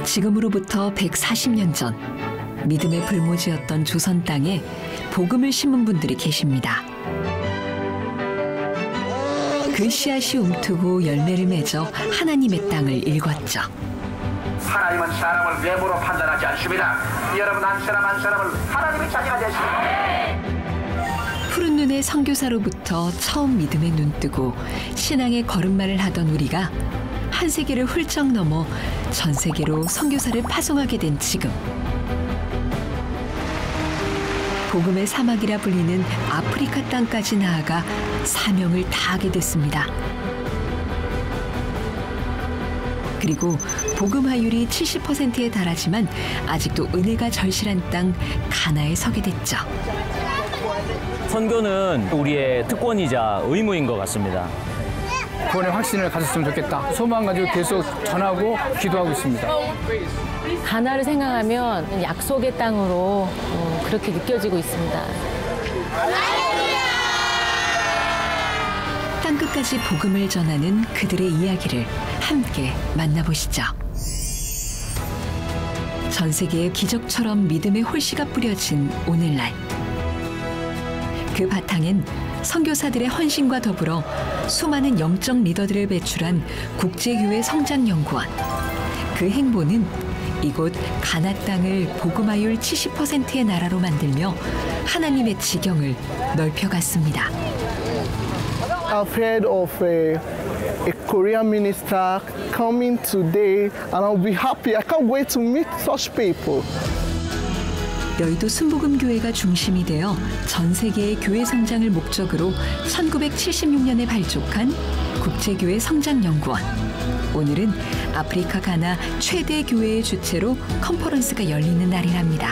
지금으로부터 140년 전 믿음의 불모지였던 조선 땅에 복음을 심은 분들이 계십니다. 그 씨앗이 움트고 열매를 맺어 하나님의 땅을 일궜죠. 하나님은 사람을 외모로 판단하지 않습니다. 여러분 한 사람을 하나님의 자녀가 되십니다. 푸른 눈의 선교사로부터 처음 믿음에 눈뜨고 신앙의 걸음마를 하던 우리가 한 세계를 훌쩍 넘어 전 세계로 선교사를 파송하게 된 지금, 복음의 사막이라 불리는 아프리카 땅까지 나아가 사명을 다하게 됐습니다. 그리고 복음 화율이 70%에 달하지만 아직도 은혜가 절실한 땅 가나에 서게 됐죠. 선교는 우리의 특권이자 의무인 것 같습니다. 구원의 확신을 가졌으면 좋겠다. 소망 가지고 계속 전하고 기도하고 있습니다. 가나를 생각하면 약속의 땅으로 그렇게 느껴지고 있습니다. 땅끝까지 복음을 전하는 그들의 이야기를 함께 만나보시죠. 전 세계에 기적처럼 믿음의 홀씨가 뿌려진 오늘날, 그 바탕엔 선교사들의 헌신과 더불어 수많은 영적 리더들을 배출한 국제교회 성장연구원. 그 행보는 이곳 가나 땅을 복음화율 70%의 나라로 만들며 하나님의 지경을 넓혀갔습니다. I've heard of a Korean minister coming today, and I'll be happy. I can't wait to meet such people. 여의도 순복음교회가 중심이 되어 전 세계의 교회 성장을 목적으로 1976년에 발족한 국제교회 성장연구원. 오늘은 아프리카 가나 최대 교회의 주최로 컨퍼런스가 열리는 날이랍니다.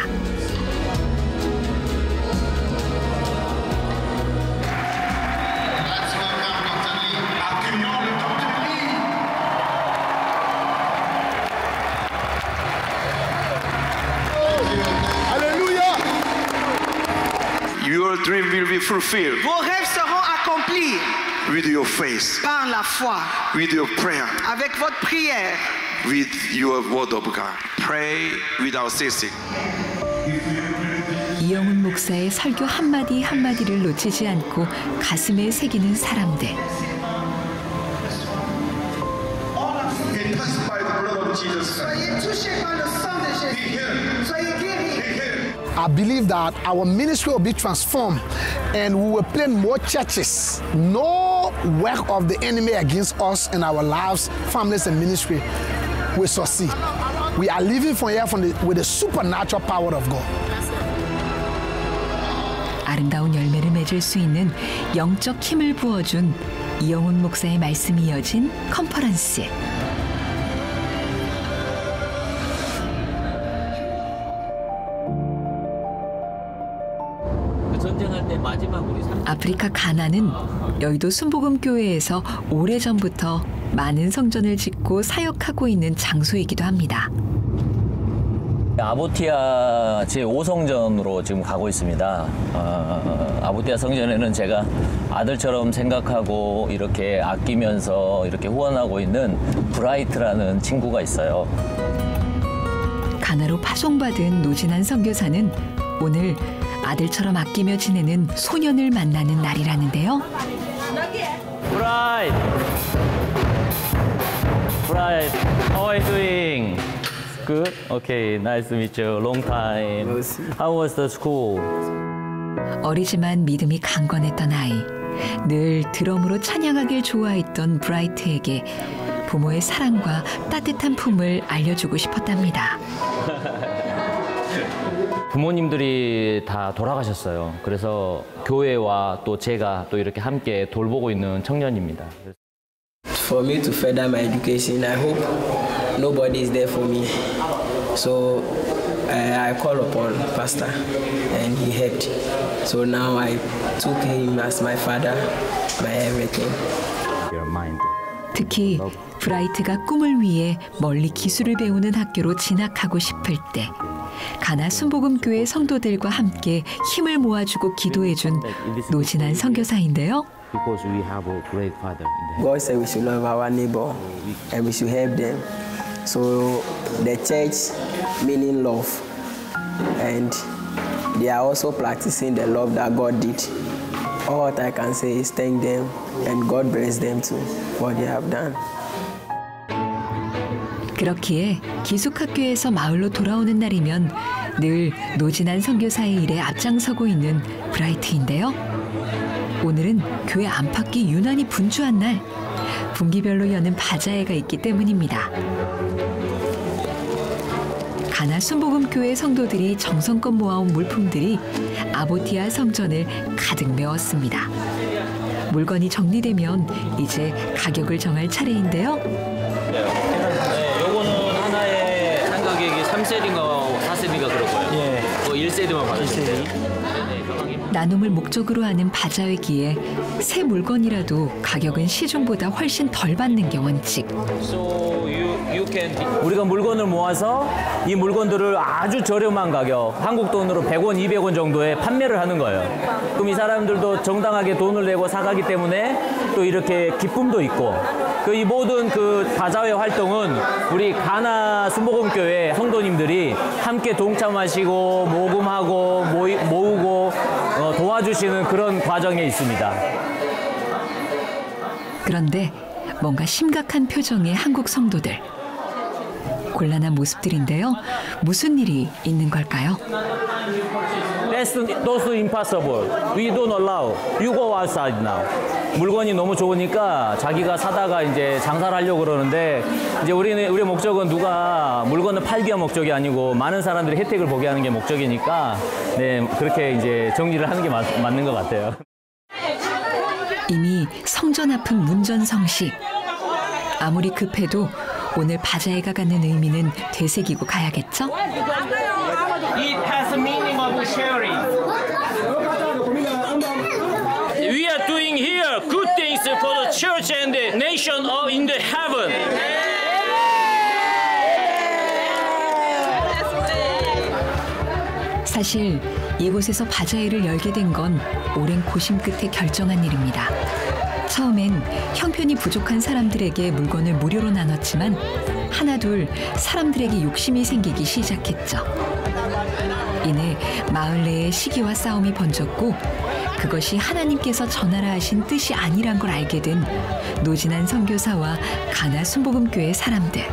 Your dream will be fulfilled. Vos rêves seront accomplis. With your faith. Par la foi. With your prayer. Avec votre prière. With your word of God. Pray without ceasing. 이영훈 목사의 설교 한마디 한마디를 놓치지 않고 가슴에 새기는 사람들. I believe that our ministry will be transformed and we will plant more churches. No work of the enemy against us and our lives, families and ministry will succeed. We are living from here with the supernatural power of God. 아름다운 열매를 맺을 수 있는 영적 힘을 부어준 이영훈 목사의 말씀이 이어진 컨퍼런스. 아프리카 가나는 여의도 순복음교회에서 오래전부터 많은 성전을 짓고 사역하고 있는 장소이기도 합니다. 아보티아 제5성전으로 지금 가고 있습니다. 아보티아 성전에는 제가 아들처럼 생각하고 이렇게 아끼면서 이렇게 후원하고 있는 브라이트라는 친구가 있어요. 가나로 파송받은 노진한 선교사는 오늘 아들처럼 아끼며 지내는 소년을 만나는 날이라는데요. 브라이트! 브라이트, how are you doing? Good? Okay, nice to meet you. Long time. How was the school? 어리지만 믿음이 강건했던 아이. 늘 드럼으로 찬양하길 좋아했던 브라이트에게 부모의 사랑과 따뜻한 품을 알려주고 싶었답니다. 부모님들이 다 돌아가셨어요. 그래서 교회와 또 제가 또 이렇게 함께 돌보고 있는 청년입니다. For me to further my education, I hope nobody is there for me. So I call upon Pastor and he helped. So now I took him as my father, my everything. 특히 브라이트가 꿈을 위해 멀리 기술을 배우는 학교로 진학하고 싶을 때 가나 순복음교회 성도들과 함께 힘을 모아주고 기도해준 노진한 선교사인데요. God said we should love our neighbor and we should help them. So the church meaning love, and they are also practicing the love that God did. All what I can say is thank them, and God bless them too for what they have done. 그렇기에 기숙학교에서 마을로 돌아오는 날이면 늘 노진한 선교사의 일에 앞장서고 있는 브라이트인데요. 오늘은 교회 안팎이 유난히 분주한 날, 분기별로 여는 바자회가 있기 때문입니다. 가나 순복음교회 성도들이 정성껏 모아온 물품들이 아보티아 성전을 가득 메웠습니다. 물건이 정리되면 이제 가격을 정할 차례인데요. 요거는 하나에 한 가격이 3셀인가 4셀인가 그럴 거예요. 예. 1셀이만 받으세요. 나눔을 목적으로 하는 바자회기에 새 물건이라도 가격은 시중보다 훨씬 덜 받는 게 원칙. 우리가 물건을 모아서 이 물건들을 아주 저렴한 가격, 한국 돈으로 100원, 200원 정도에 판매를 하는 거예요. 그럼 이 사람들도 정당하게 돈을 내고 사가기 때문에 또 이렇게 기쁨도 있고, 이 모든 바자회 활동은 우리 가나 순복음교회 성도님들이 함께 동참하시고 모금하고 모으고 도와주시는 그런 과정에 있습니다. 그런데 뭔가 심각한 표정의 한국 성도들. 곤란한 모습들인데요. 무슨 일이 있는 걸까요? That's impossible. We don't allow. You go outside now. 물건이 너무 좋으니까 자기가 사다가 이제 장사를 하려고 그러는데, 이제 우리의 목적은 누가 물건을 팔기 위한 목적이 아니고 많은 사람들이 혜택을 보게 하는 게 목적이니까, 네, 그렇게 이제 정리를 하는 게 맞는 것 같아요. 이미 성전 앞은 문전성시. 아무리 급해도 오늘 바자회가 갖는 의미는 되새기고 가야겠죠? It has a meaning of sharing. We are doing here good things for the church and the nation in the heaven. 사실 이곳에서 바자회를 열게 된 건 오랜 고심 끝에 결정한 일입니다. 처음엔 형편이 부족한 사람들에게 물건을 무료로 나눴지만 하나둘 사람들에게 욕심이 생기기 시작했죠. 이내 마을 내에 시기와 싸움이 번졌고, 그것이 하나님께서 전하라 하신 뜻이 아니란 걸 알게 된 노진한 선교사와 가나 순복음교회 사람들.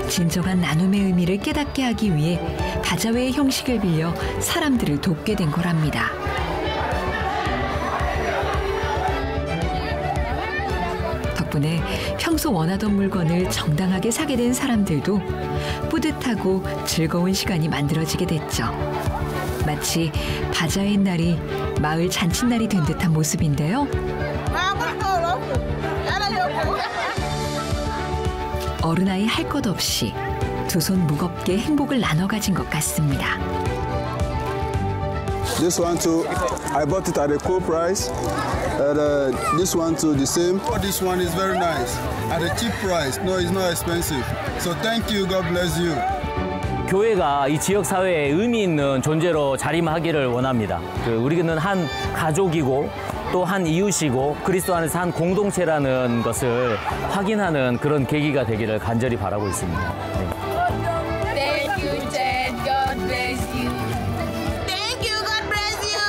진정한 나눔의 의미를 깨닫게 하기 위해 바자회의 형식을 빌려 사람들을 돕게 된 거랍니다. 덕분에 평소 원하던 물건을 정당하게 사게 된 사람들도 뿌듯하고 즐거운 시간이 만들어지게 됐죠. 마치 바자회 날이 마을 잔칫날이 된 듯한 모습인데요. 어른아이 할 것 없이 두 손 무겁게 행복을 나눠 가진 것 같습니다. This one too, I bought it at a cool price. And this one too, the same. This one is very nice at a cheap price. No, it's not expensive. So thank you. God bless you. 교회가 이 지역 사회에 의미 있는 존재로 자림하기를 원합니다. 우리는 한 가족이고 또 한 이웃이고 그리스도 안에서 한 공동체라는 것을 확인하는 그런 계기가 되기를 간절히 바라고 있습니다. 네. Thank you, Chad. God bless you. Thank you. God bless you.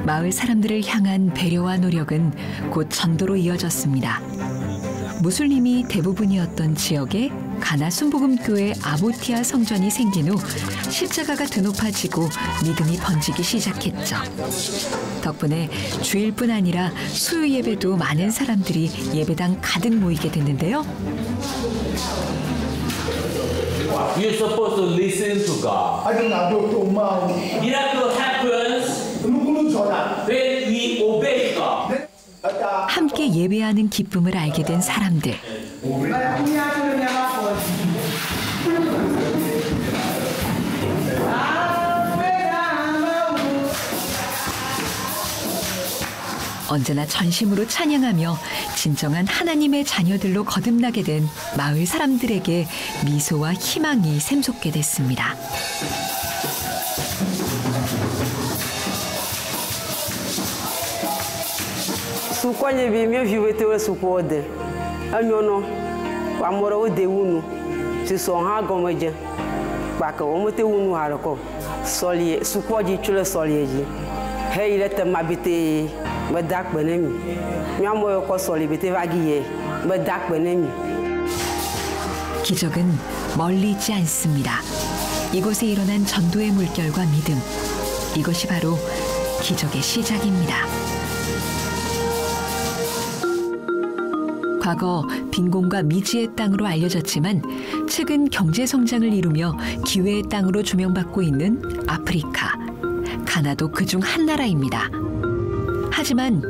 마을 사람들을 향한 배려와 노력은 곧 전도로 이어졌습니다. 무슬림이 대부분이었던 지역에 가나 순복음교회 아보티아 성전이 생긴 후 십자가가 드높아지고 믿음이 번지기 시작했죠. 덕분에 주일뿐 아니라 수요 예배도 많은 사람들이 예배당 가득 모이게 됐는데요. You're supposed to listen to God. Miracle happens when we obey God. 함께 예배하는 기쁨을 알게 된 사람들. 언제나 전심으로 찬양하며 진정한 하나님의 자녀들로 거듭나게 된 마을 사람들에게 미소와 희망이 샘솟게 됐습니다. Sukwanye bi mi viwete we sukwode. Anyono kwa moro de wunu. Ti so ha gomeje. Ba ka o mote wunu harako. Solie sukwaji chule solieji. He ile te mabite me dak benemi. Mi amo ko soli bete vagiye. me dak benemi. 기적은 멀리 있지 않습니다. 이곳에 일어난 전도의 물결과 믿음. 이것이 바로 기적의 시작입니다. 과거 빈곤과 미지의 땅으로 알려졌지만 최근 경제 성장을 이루며 기회의 땅으로 조명받고 있는 아프리카. 가나도 그중 한 나라입니다. 하지만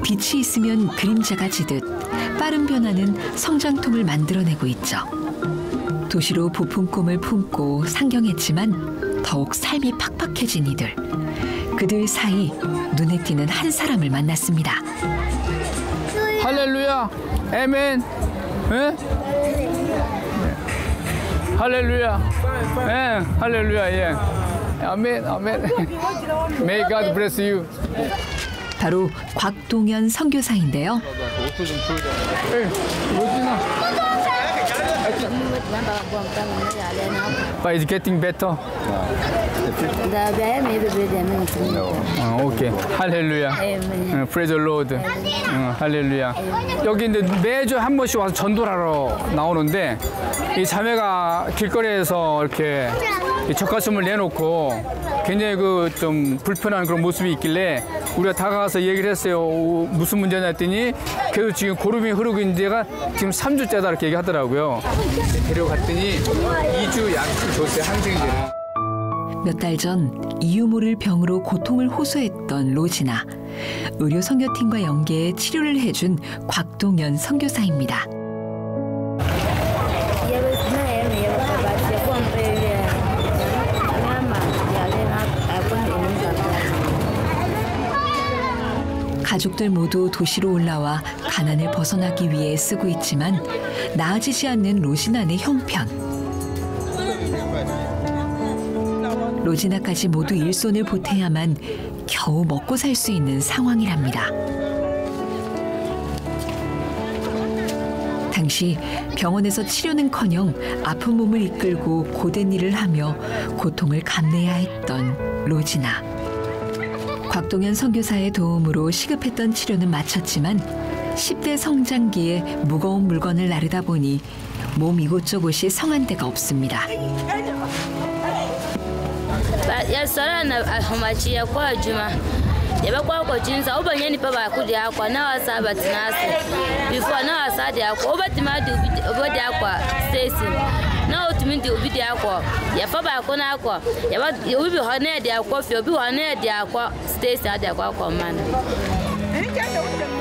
빛이 있으면 그림자가 지듯 빠른 변화는 성장통을 만들어내고 있죠. 도시로 부푼 꿈을 품고 상경했지만 더욱 삶이 팍팍해진 이들. 그들 사이 눈에 띄는 한 사람을 만났습니다. 할렐루야, 아멘. 예? 할렐루야, 예, 할렐루야, 예. 아멘, 아멘. May God bless you. 바로 곽동현 선교사인데요. But it's getting better. 오케이. 할렐루야. Praise the Lord. 할렐루야. 여기 이제 매주 한 번씩 와서 전도를 하러 나오는데 이 자매가 길거리에서 이렇게 젖가슴을 내놓고 굉장히 그 좀 불편한 그런 모습이 있길래 우리가 다가가서 얘기를 했어요. 무슨 문제냐 했더니 그래도 지금 고름이 흐르고 있는 데가 지금 3주째다 이렇게 얘기하더라고요. 데려갔더니 2주 약을 줬어요. 항생제를. 몇 달 전 이유 모를 병으로 고통을 호소했던 로지나. 의료 선교팀과 연계해 치료를 해준 곽동현 선교사입니다. 가족들 모두 도시로 올라와 가난을 벗어나기 위해 쓰고 있지만 나아지지 않는 로지나의 형편. 로지나까지 모두 일손을 보태야만 겨우 먹고 살 수 있는 상황이랍니다. 당시 병원에서 치료는커녕 아픈 몸을 이끌고 고된 일을 하며 고통을 감내해야 했던 로지나. 곽동현 선교사의 도움으로 시급했던 치료는 마쳤지만 10대 성장기에 무거운 물건을 나르다 보니 몸 이곳저곳이 성한 데가 없습니다.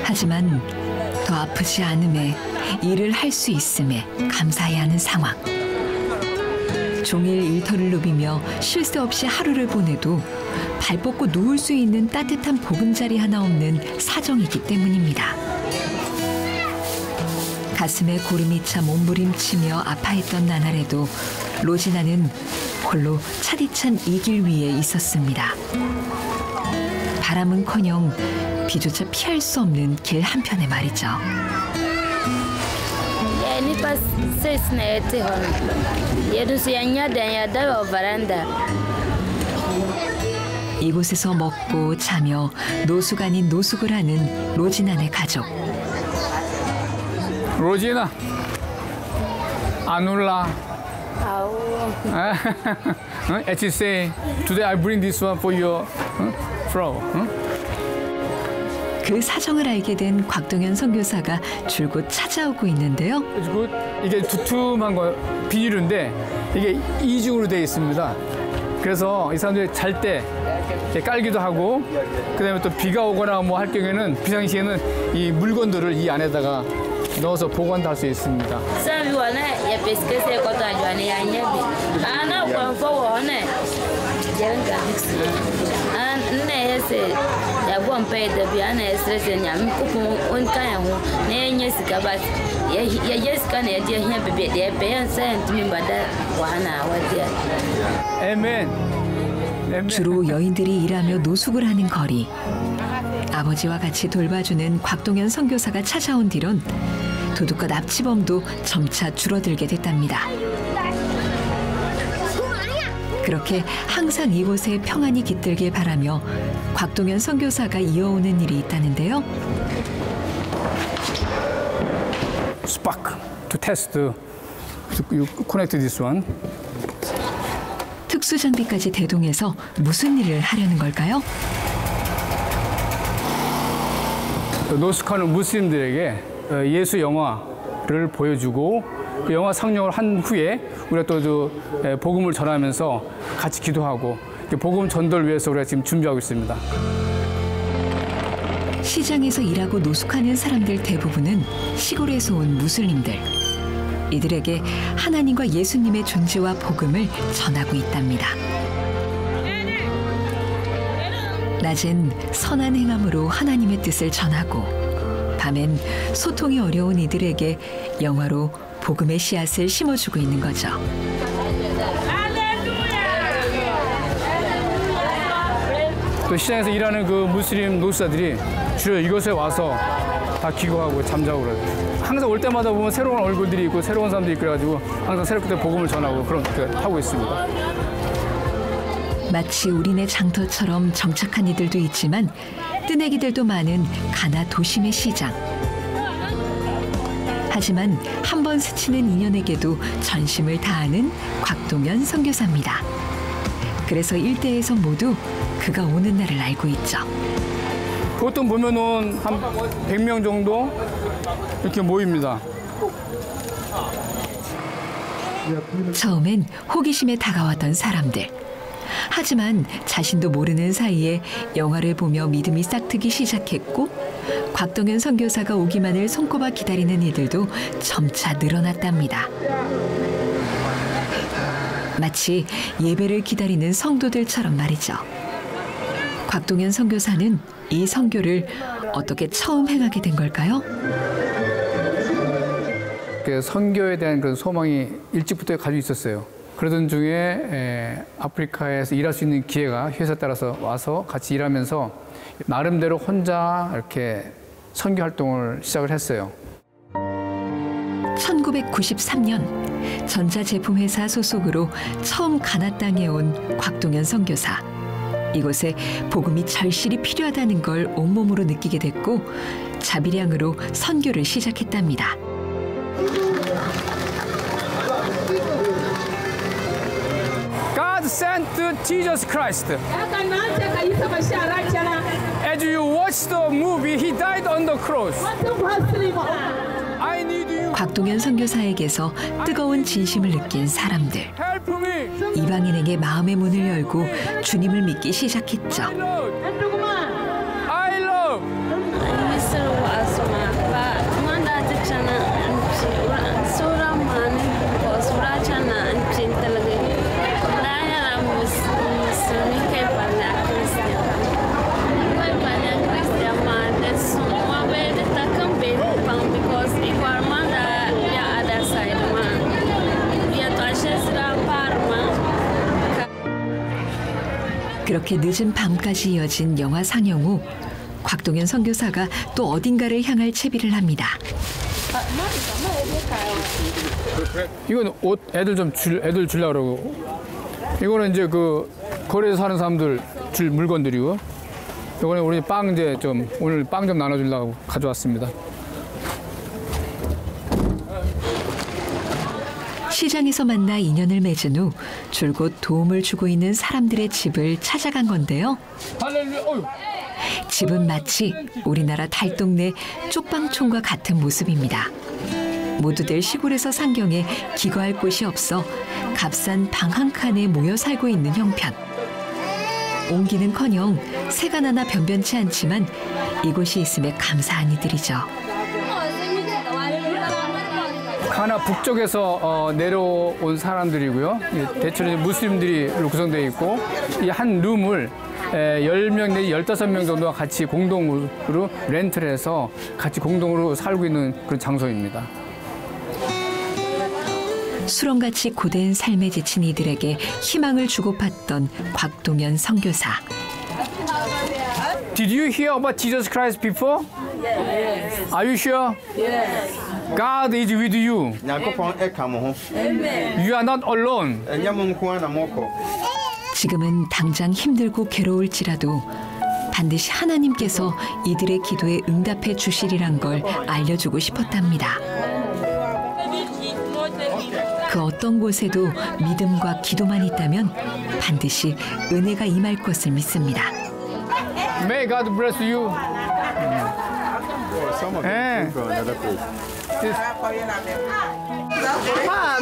하지만 더 아프지 않음에 일을 할 수 있음에 감사해야 하는 상황. 종일 일터를 누비며 쉴 새 없이 하루를 보내도 발 뻗고 누울 수 있는 따뜻한 보금자리 하나 없는 사정이기 때문입니다. 가슴에 고름이 차 몸부림치며 아파했던 나날에도 로지나는 홀로 차디찬 이 길 위에 있었습니다. 바람은커녕 비조차 피할 수 없는 길 한편에 말이죠. 이곳에서 먹고 자며 노숙 아닌 노숙을 하는 로지나네 가족. 로지나, 안 울라. As you say, today I bring this one for your flow. 그 사정을 알게 된 곽동현 선교사가 줄곧 찾아오고 있는데요. 이게 두툼한 거 비닐인데 이게 이중으로 되어 있습니다. 그래서 이 사람들이 잘 때 깔기도 하고 그다음에 또 비가 오거나 뭐 할 경우에는 비상시에는 이 물건들을 이 안에다가 넣어서 보관도 할 수 있습니다. 주로 여인들이 일하며 노숙을 하는 거리. 아버지와 같이 돌봐주는 곽동현 선교사가 찾아온 뒤론 도둑과 납치범도 점차 줄어들게 됐답니다. 그렇게 항상 이곳에 평안이 깃들길 바라며 곽동현 선교사가 이어오는 일이 있다는데요. Spark to test. You connect this one. 특수 장비까지 대동해서 무슨 일을 하려는 걸까요? 노숙하는 무슬림들에게 예수 영화를 보여주고 그 영화 상영을 한 후에 우리가 또 복음을 전하면서 같이 기도하고 복음 전도를 위해서 우리가 지금 준비하고 있습니다. 시장에서 일하고 노숙하는 사람들 대부분은 시골에서 온 무슬림들. 이들에게 하나님과 예수님의 존재와 복음을 전하고 있답니다. 낮엔 선한 행함으로 하나님의 뜻을 전하고 밤엔 소통이 어려운 이들에게 영화로 복음의 씨앗을 심어주고 있는 거죠. 또 시장에서 일하는 그 무슬림 노숙자들이 주로 이곳에 와서 다 기도하고 잠자고 그러죠. 항상 올 때마다 보면 새로운 얼굴들이 있고 새로운 사람들이 있고 그래가지고 항상 새롭게 복음을 전하고 그렇게 하고 있습니다. 마치 우리네 장터처럼 정착한 이들도 있지만 뜨내기들도 많은 가나 도심의 시장. 하지만 한 번 스치는 인연에게도 전심을 다하는 곽동현 선교사입니다. 그래서 일대에서 모두 그가 오는 날을 알고 있죠. 보통 보면은 한 100명 정도 이렇게 모입니다. 처음엔 호기심에 다가왔던 사람들. 하지만 자신도 모르는 사이에 영화를 보며 믿음이 싹트기 시작했고 곽동현 선교사가 오기만을 손꼽아 기다리는 이들도 점차 늘어났답니다. 마치 예배를 기다리는 성도들처럼 말이죠. 곽동현 선교사는 이 선교를 어떻게 처음 행하게 된 걸까요? 그 선교에 대한 그런 소망이 일찍부터 가지고 있었어요. 그러던 중에 아프리카에서 일할 수 있는 기회가 회사에 따라서 와서 같이 일하면서 나름대로 혼자 이렇게 선교 활동을 시작을 했어요. 1993년 전자제품회사 소속으로 처음 가나 땅에 온 곽동현 선교사. 이곳에 복음이 절실히 필요하다는 걸 온몸으로 느끼게 됐고 자비량으로 선교를 시작했답니다. God sent Jesus Christ. As you watch the movie, he died on the cross. I need you. 곽동현 선교사에게서 뜨거운 진심을 느낀 사람들. 이방인에게 마음의 문을 열고 주님을 믿기 시작했죠. I love. 그렇게 늦은 밤까지 이어진 영화 상영 후 곽동현 선교사가 또 어딘가를 향할 채비를 합니다. 이건 옷 애들 주려고 그러고 이거는 이제 그 거리에서 사는 사람들 줄 물건들이고 이거는 우리 빵 이제 좀 오늘 빵 좀 나눠주려고 가져왔습니다. 시장에서 만나 인연을 맺은 후 줄곧 도움을 주고 있는 사람들의 집을 찾아간 건데요. 집은 마치 우리나라 달동네 쪽방촌과 같은 모습입니다. 모두들 시골에서 상경해 기거할 곳이 없어 값싼 방 한 칸에 모여 살고 있는 형편. 옹기는커녕 새가 나나 변변치 않지만 이곳이 있음에 감사한 이들이죠. 가나 북쪽에서 내려온 사람들이고요. 대체로 무슬림들이 구성되어 있고 이 한 룸을 10명 내지 15명 정도가 같이 공동으로 렌트를 해서 같이 공동으로 살고 있는 그런 장소입니다. 수렁같이 고된 삶에 지친 이들에게 희망을 주고받던 곽동현 선교사. Did you hear about Jesus Christ before? Yes. Are you sure? Yes. God is with you. Amen. You are not alone. 지금은 당장 힘들고 괴로울지라도 반드시 하나님께서 이들의 기도에 응답해 주시리란 걸 알려주고 싶었답니다. 그 어떤 곳에도 믿음과 기도만 있다면 반드시 은혜가 임할 것을 믿습니다. May God bless you.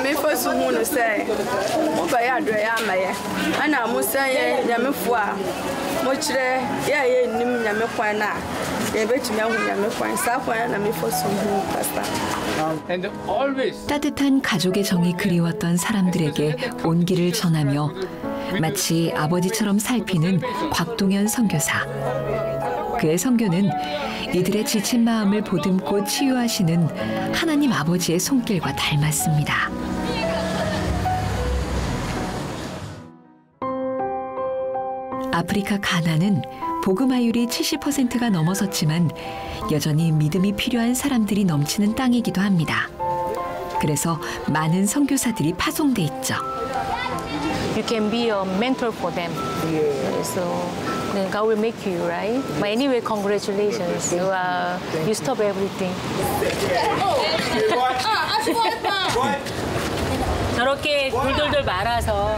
Me first want to say, okay, I dry am I. And I must say, Yamifua, much yeah, Nim Yamifana. And always. 따뜻한 가족의 정이 그리웠던 사람들에게 온기를 전하며 마치 아버지처럼 살피는 곽동현 선교사. 그의 선교는 이들의 지친 마음을 보듬고 치유하시는 하나님 아버지의 손길과 닮았습니다. 아프리카 가나는 복음화율이 70%가 넘어섰지만 여전히 믿음이 필요한 사람들이 넘치는 땅이기도 합니다. 그래서 많은 선교사들이 파송돼 있죠. You can be a mentor for them. So then God will make you, right? But anyway, congratulations. You stop everything. 저렇게 돌돌돌 말아서.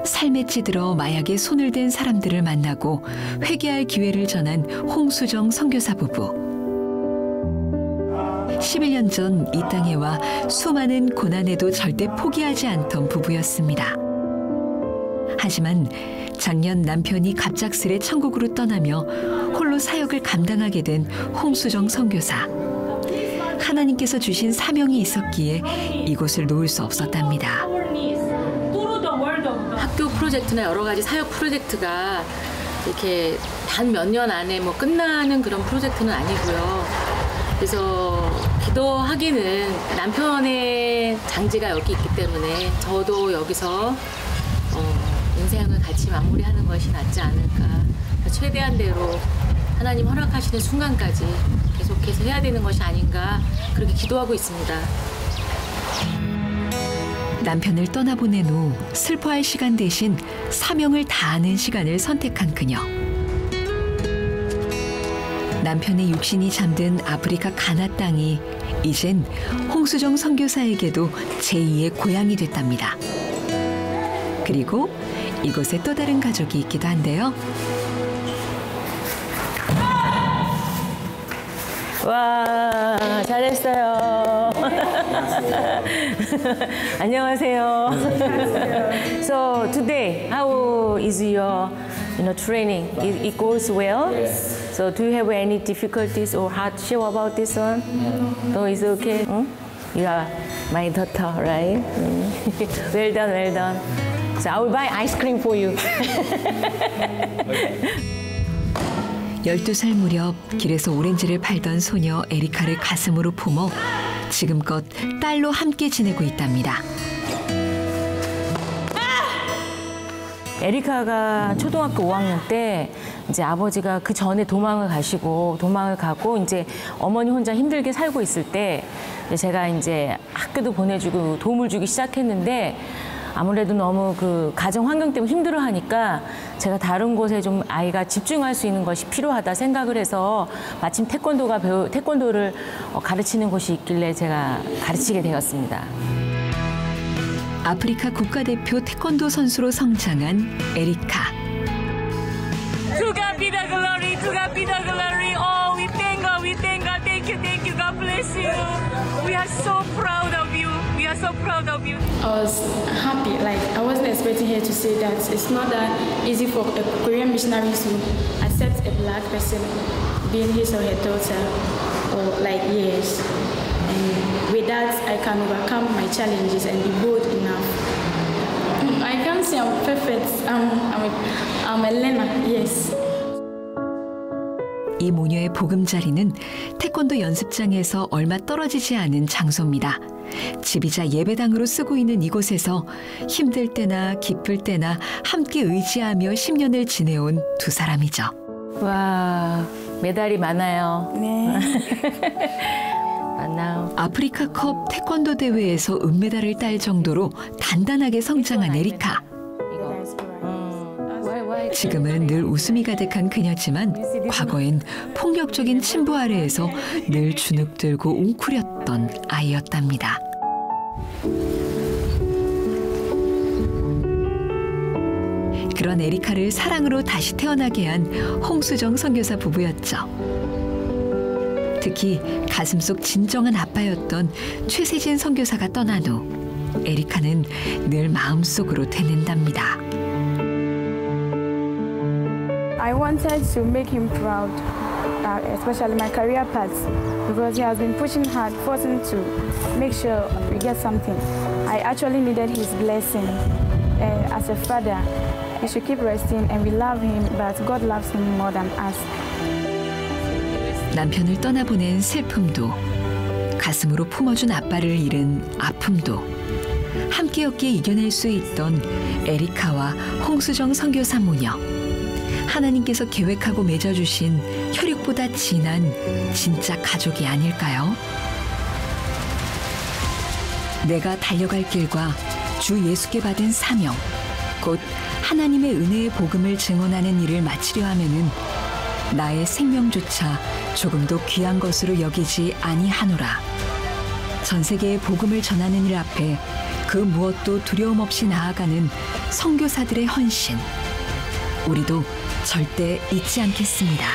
삶에 찌들어 마약에 손을 댄 사람들을 만나고 회개할 기회를 전한 홍수정 선교사 부부. 11년 전 이 땅에 와 수많은 고난에도 절대 포기하지 않던 부부였습니다. 하지만 작년 남편이 갑작스레 천국으로 떠나며 홀로 사역을 감당하게 된 홍수정 선교사. 하나님께서 주신 사명이 있었기에 이곳을 놓을 수 없었답니다. 학교 프로젝트나 여러 가지 사역 프로젝트가 이렇게 단 몇 년 안에 뭐 끝나는 그런 프로젝트는 아니고요. 그래서 기도하기는 남편의 장지가 여기 있기 때문에 저도 여기서 인생을 같이 마무리하는 것이 낫지 않을까. 최대한대로 하나님 허락하시는 순간까지 계속해서 해야 되는 것이 아닌가 그렇게 기도하고 있습니다. 남편을 떠나보낸 후 슬퍼할 시간 대신 사명을 다하는 시간을 선택한 그녀. 남편의 육신이 잠든 아프리카 가나 땅이 이젠 홍수정 선교사에게도 제2의 고향이 됐답니다. 그리고 이곳에 또 다른 가족이 있기도 한데요. 와, 잘했어요. 안녕하세요. So today, how is your training? It goes well? Yes. So do you have any difficulties or hardship about this one? No, it's okay. You are my daughter, right? Well done, well done. So I will buy ice cream for you. 12살 무렵 길에서 오렌지를 팔던 소녀 에리카를 가슴으로 품어 지금껏 딸로 함께 지내고 있답니다. 에리카가 초등학교 5학년 때 이제 아버지가 그 전에 도망을 가고 이제 어머니 혼자 힘들게 살고 있을 때 제가 이제 학교도 보내주고 도움을 주기 시작했는데 아무래도 너무 그 가정 환경 때문에 힘들어하니까 제가 다른 곳에 좀 아이가 집중할 수 있는 것이 필요하다 생각을 해서 마침 태권도를 가르치는 곳이 있길래 제가 가르치게 되었습니다. 아프리카 국가대표 태권도 선수로 성장한 에리카. To God be the glory, to God be the glory. Oh, we thank God, thank you, God bless you. We are so proud of you. We are so proud of you. I was happy, like I wasn't expecting her to say that. It's not that easy for a Korean missionary to accept a black person being his or her daughter, or like years. And with that, I can overcome my challenges and be bold enough. I can't say I'm perfect. I'm a learner, yes. 이 모녀의 보금자리는 태권도 연습장에서 얼마 떨어지지 않은 장소입니다. 집이자 예배당으로 쓰고 있는 이곳에서 힘들 때나 기쁠 때나 함께 의지하며 10년을 지내온 두 사람이죠. 와, 메달이 많아요. 네. 많아요. 아프리카컵 태권도 대회에서 은메달을 딸 정도로 단단하게 성장한 에리카. 지금은 늘 웃음이 가득한 그녀지만 과거엔 폭력적인 친부 아래에서 늘 주눅들고 웅크렸던 아이였답니다. 그런 에리카를 사랑으로 다시 태어나게 한 홍수정 선교사 부부였죠. 특히 가슴속 진정한 아빠였던 최세진 선교사가 떠난 후 에리카는 늘 마음속으로 되는답니다. I wanted to make him proud, especially my career path, because he has been pushing hard, forcing to make sure we get something. I actually needed his blessing. As a father, he should keep resting, and we love him, but God loves him more than us. 남편을 떠나보낸 슬픔도, 가슴으로 품어준 아빠를 잃은 아픔도 함께였기에 이겨낼 수 있던 에리카와 홍수정 선교사 모녀. 하나님께서 계획하고 맺어주신 혈육보다 진한 진짜 가족이 아닐까요? 내가 달려갈 길과 주 예수께 받은 사명, 곧 하나님의 은혜의 복음을 증언하는 일을 마치려 하면은 나의 생명조차 조금도 귀한 것으로 여기지 아니하노라. 전 세계에 복음을 전하는 일 앞에 그 무엇도 두려움 없이 나아가는 선교사들의 헌신. 우리도 절대 잊지 않겠습니다.